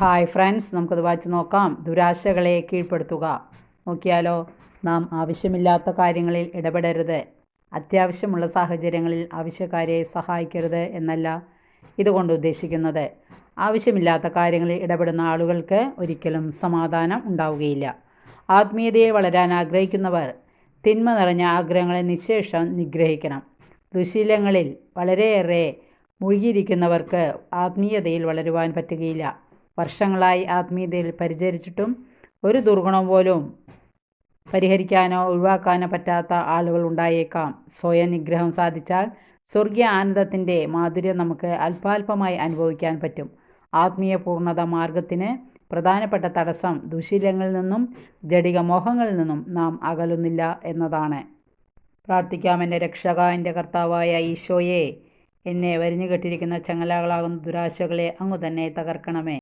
Hi friends, നമുക്കത് വായിച്ച് നോക്കാം. ദുരാശകളെ കീഴ്പ്പെടുത്തുക. നോക്കിയാലോ. നാം ആവശ്യമില്ലാത്ത കാര്യങ്ങളിൽ ഇടപെടരുത്. അത്യാവശ്യമുള്ള സാഹചര്യങ്ങളിൽ ആവശ്യക്കാരെ സഹായിക്കരുത് എന്നല്ല ഇതുകൊണ്ട് ഉദ്ദേശിക്കുന്നത്. ആവശ്യമില്ലാത്ത കാര്യങ്ങളിൽ ഇടപെടുന്ന ആളുകൾക്ക് ഒരിക്കലും സമാധാനം ഉണ്ടാവുകയില്ല. ആത്മീയതയിൽ വളരാൻ ആഗ്രഹിക്കുന്നവർ തിന്മ നിറഞ്ഞ ആഗ്രഹങ്ങളെ നിശേഷം നിഗ്രഹിക്കണം. ദുശീലങ്ങളിൽ വളരെയേറെ മുഴുകിയിരിക്കുന്നവർക്ക് ആത്മീയതയിൽ വളരുവാൻ പറ്റുകയില്ല. വർഷങ്ങളായി ആത്മീയതയിൽ പരിചരിച്ചിട്ടും ഒരു ദുർഗുണം പോലും പരിഹരിക്കാനോ ഒഴിവാക്കാനോ പറ്റാത്ത ആളുകൾ ഉണ്ടായേക്കാം. സ്വയം നിഗ്രഹം സാധിച്ചാൽ സ്വർഗീയ ആനന്ദത്തിൻ്റെ മാധുര്യം നമുക്ക് അല്പാൽപമായി അനുഭവിക്കാൻ പറ്റും. ആത്മീയ പൂർണ്ണത മാർഗത്തിന് പ്രധാനപ്പെട്ട തടസ്സം ദുശീലങ്ങളിൽ നിന്നും ജഡിക മോഹങ്ങളിൽ നിന്നും നാം അകലുന്നില്ല എന്നതാണ്. പ്രാർത്ഥിക്കാം. എൻ്റെ രക്ഷക, എൻ്റെ കർത്താവായ ഈശോയെ, എന്നെ വരിഞ്ഞു കെട്ടിരിക്കുന്ന ചങ്ങലകളാകുന്ന ദുരാശകളെ അങ്ങ് തന്നെ തകർക്കണമേ.